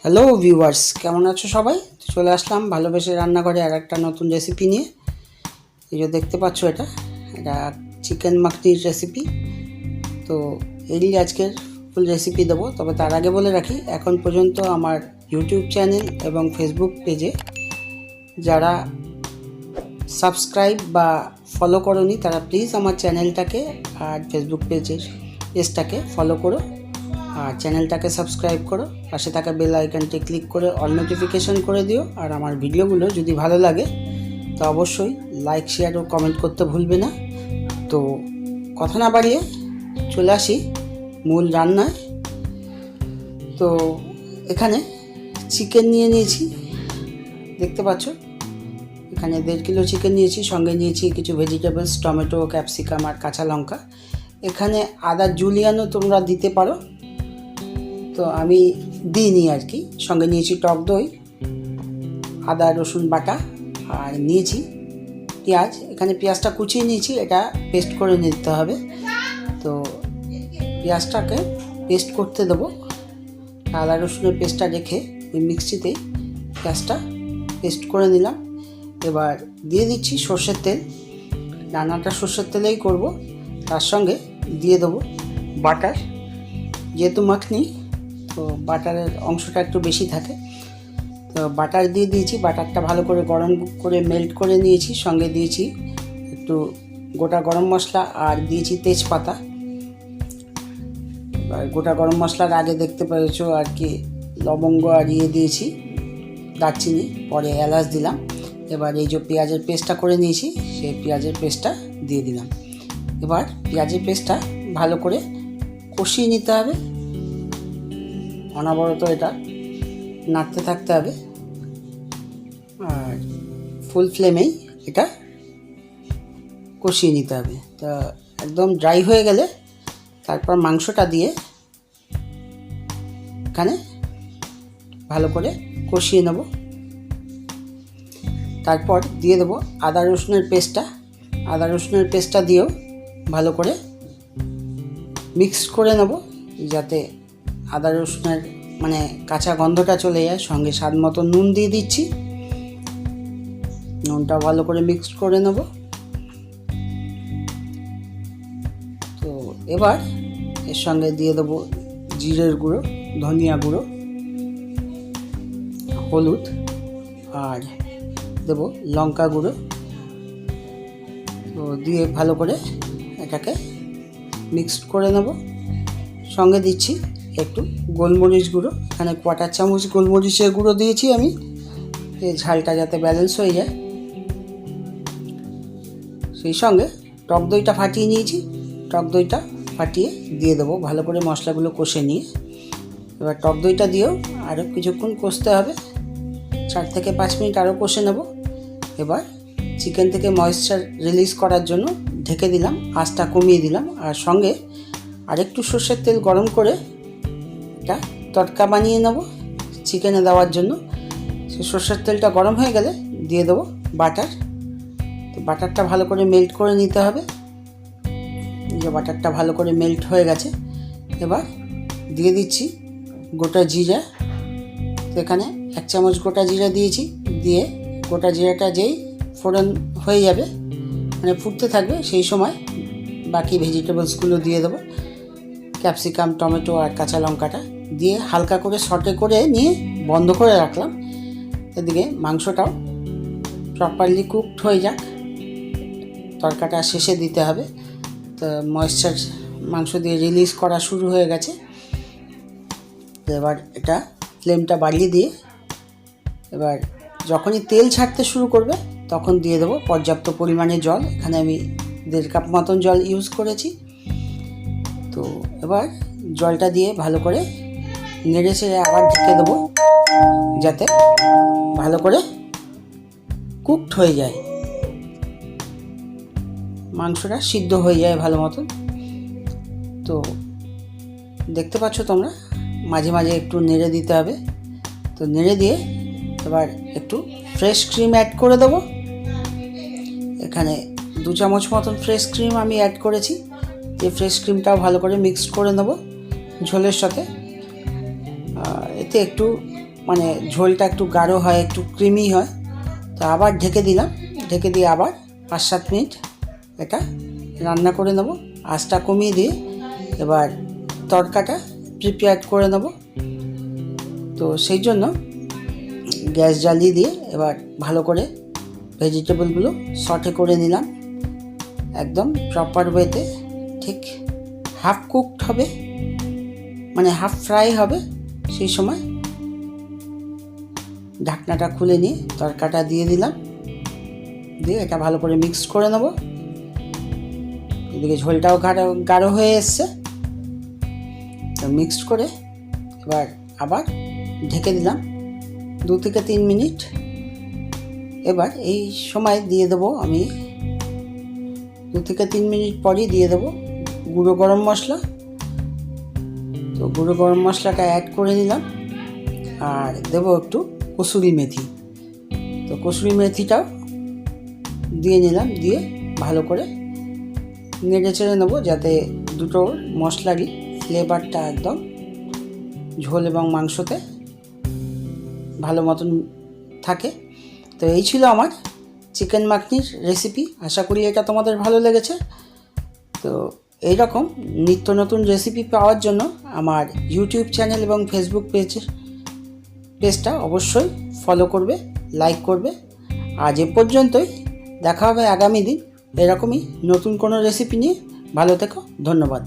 Hello viewers, কেমন আছো সবাই? চলে আসলাম ভালোবেসে রান্নাঘরে আর একটা নতুন রেসিপি নিয়ে। এই যে দেখতে পাচ্ছ, এটা চিকেন মাখনির রেসিপি। তো এরই আজকের ফুল রেসিপি দেবো। তবে তার আগে বলে রাখি, এখন পর্যন্ত আমার ইউটিউব চ্যানেল এবং ফেসবুক পেজে যারা সাবস্ক্রাইব বা ফলো করোনি তারা প্লিজ আমার চ্যানেলটাকে আর ফেসবুক পেজটাকে ফলো করো, আর চ্যানেলটাকে সাবস্ক্রাইব করো। পাশে থাকা বেল আইকনটি ক্লিক করে অল নোটিফিকেশন করে দিও। আর আমার ভিডিওগুলো যদি ভালো লাগে তো অবশ্যই লাইক, শেয়ার ও কমেন্ট করতে ভুলবে না। তো কথা না বাড়িয়ে চলে আসি মূল রান্নায়। তো এখানে চিকেন নিয়ে নিয়েছি, দেখতে পাচ্ছ। এখানে 1.5 কিলো চিকেন নিয়েছি, সঙ্গে নিয়েছি কিছু ভেজিটেবলস, টমেটো, ক্যাপসিকাম আর কাঁচা লঙ্কা। এখানে আদা জুলিয়ানও তোমরা দিতে পারো, তো আমি দিইনি আর কি। সঙ্গে নিয়েছি টক দই, আদা রসুন বাটা, আর নিয়েছি পেঁয়াজ। এখানে পেঁয়াজটা কুচিয়ে নিয়েছি, এটা পেস্ট করে নিতে হবে। তো পেঁয়াজটাকে পেস্ট করতে দেবো। আদা রসুনের পেস্টটা রেখে ওই মিক্সিতেই পেঁয়াজটা পেস্ট করে নিলাম। এবার দিয়ে দিচ্ছি সর্ষের তেল। রান্নাটা সর্ষের তেলেই করব। তার সঙ্গে দিয়ে দেবো বাটার, যেহেতু মাখনি তো বাটারের অংশটা একটু বেশি থাকে। তো বাটার দিয়ে দিয়েছি, বাটারটা ভালো করে গরম করে মেল্ট করে নিয়েছি। সঙ্গে দিয়েছি একটু গোটা গরম মশলা আর দিয়েছি তেজপাতা। এবার গোটা গরম মশলার আগে দেখতে পেয়েছো আর কি লবঙ্গ আর দিয়েছি, দারচিনি, পরে এলাচ দিলাম। এবার এই যে পেঁয়াজের পেস্টটা করে নিয়েছি সেই পেঁয়াজের পেস্টটা দিয়ে দিলাম। এবার পেঁয়াজের পেস্টটা ভালো করে কষিয়ে নিতে হবে, অনবরত এটা নাড়তে থাকতে হবে। আর ফুল ফ্লেমেই এটা কষিয়ে নিতে হবে। তা একদম ড্রাই হয়ে গেলে তারপর মাংসটা দিয়ে এখানে ভালো করে কষিয়ে নেব। তারপর দিয়ে দেবো আদা রসুনের পেস্টটা। আদা রসুনের পেস্টটা দিয়েও ভালো করে মিক্স করে নেব, যাতে আদা রসুনের কাঁচা গন্ধটা চলে যায়। সঙ্গে স্বাদ মতো নুন দিয়ে দিচ্ছি, নুনটা ভালো করে মিক্স করে নেব। তো এবার এর সঙ্গে দিয়ে দেবো জিরের গুঁড়ো, ধনিয়া গুঁড়ো, হলুদ আর দেবো লঙ্কা গুঁড়ো। তো দিয়ে ভালো করে এটাকে মিক্সড করে নেব। সঙ্গে দিচ্ছি একটু গোলমরিচ গুঁড়ো। এখানে 1/4 চামচ গোলমরিচের গুঁড়ো দিয়েছি আমি, এই ঝালটা যাতে ব্যালেন্স হয়ে যায়। সেই সঙ্গে টক দইটা ফাটিয়ে নিয়েছি, টক দইটা ফাটিয়ে দিয়ে দেবো ভালো করে মশলাগুলো কষে নিয়ে। এবার টক দইটা দিয়েও আরও কিছুক্ষণ কষতে হবে, 4 থেকে 5 মিনিট আরও কষে নেব। এবার চিকেন থেকে ময়েশ্চার রিলিজ করার জন্য ঢেকে দিলাম, আঁচটা কমিয়ে দিলাম। আর সঙ্গে আরেকটু সর্ষের তেল গরম করে এটা তড়কা বানিয়ে নেব চিকেনে দেওয়ার জন্য। সে সর্ষের তেলটা গরম হয়ে গেলে দিয়ে দেবো বাটার। তো বাটারটা ভালো করে মেল্ট করে নিতে হবে। যে বাটারটা ভালো করে মেল্ট হয়ে গেছে, এবার দিয়ে দিচ্ছি গোটা জিরা। তো এখানে 1 চামচ গোটা জিরা দিয়েছি। দিয়ে গোটা জিরাটা যেই ফোড়ন হয়ে যাবে, ফুটতে থাকবে, সেই সময় বাকি ভেজিটেবলসগুলো দিয়ে দেবো। ক্যাপসিকাম, টমেটো আর কাঁচা লঙ্কাটা দিয়ে হালকা করে সটে করে নিয়ে বন্ধ করে রাখলাম। এদিকে মাংসটাও প্রপারলি কুকড হয়ে যাক, তরকাটা শেষে দিতে হবে। তো ময়েশ্চার মাংস দিয়ে রিলিজ করা শুরু হয়ে গেছে। তো এবার এটা ফ্লেমটা বাড়িয়ে দিয়ে এবার যখনই তেল ছাড়তে শুরু করবে তখন দিয়ে দেবো পর্যাপ্ত পরিমাণে জল। এখানে আমি 1.5 কাপ মতন জল ইউজ করেছি। তো এবার জলটা দিয়ে ভালো করে নেড়ে চেড়ে আবার ঢেকে দেবো, যাতে ভালো করে কুকড হয়ে যায়, মাংসটা সিদ্ধ হয়ে যায় ভালো মতন। তো দেখতে পাচ্ছ তোমরা, মাঝে মাঝে একটু নেড়ে দিতে হবে। তো নেড়ে দিয়ে এবার একটু ফ্রেশ ক্রিম অ্যাড করে দেবো। এখানে 2 চামচ মতন ফ্রেশ ক্রিম আমি অ্যাড করেছি। এই ফ্রেশ ক্রিমটাও ভালো করে মিক্সড করে নেব ঝোলের সাথে। এতে একটু মানে ঝোলটা একটু গাঢ় হয়, একটু ক্রিমি হয়। তো আবার ঢেকে দিলাম, ঢেকে দিয়ে আবার 5-7 মিনিট এটা রান্না করে নেব। আঁচটা কমিয়ে দিয়ে এবার তড়কাটা প্রিপেয়ার করে নেব। তো সেই জন্য গ্যাস জ্বালিয়ে দিয়ে এবার ভালো করে ভেজিটেবলগুলো সটে করে নিলাম, একদম প্রপার ওয়েতে। ঠিক হাফ কুকড হবে, মানে হাফ ফ্রাই হবে, সেই সময় ঢাকনাটা খুলে নিয়ে তড়কাটা দিয়ে দিলাম, দিয়ে এটা ভালো করে মিক্স করে নেব। এদিকে ঝোলটাও গাঢ় হয়ে এসছে। তো মিক্সড করে এবার আবার ঢেকে দিলাম 2-3 মিনিট। এবার এই সময় দিয়ে দেবো আমি 2-3 মিনিট পরই দিয়ে দেবো গুঁড়ো গরম মশলা। তো গুঁড়ো গরম মশলাটা অ্যাড করে নিলাম, আর দেবো একটু কসুরি মেথি। তো কসুরি মেথিটাও দিয়ে নিলাম, দিয়ে ভালো করে নেড়ে চেড়ে নেবো, যাতে দুটো মশলারই ফ্লেভারটা একদম ঝোল এবং মাংসতে ভালো মতন থাকে। তো এই ছিল আমার চিকেন মাখনির রেসিপি। আশা করি এটা তোমাদের ভালো লেগেছে। তো এইরকম নিত্য নতুন রেসিপি পাওয়ার জন্য আমার ইউটিউব চ্যানেল এবং ফেসবুক পেজটা অবশ্যই ফলো করবে, লাইক করবে। আজ এ পর্যন্তই, দেখা হবে আগামী দিন এরকমই নতুন কোনো রেসিপি নিয়ে। ভালো থেকো, ধন্যবাদ।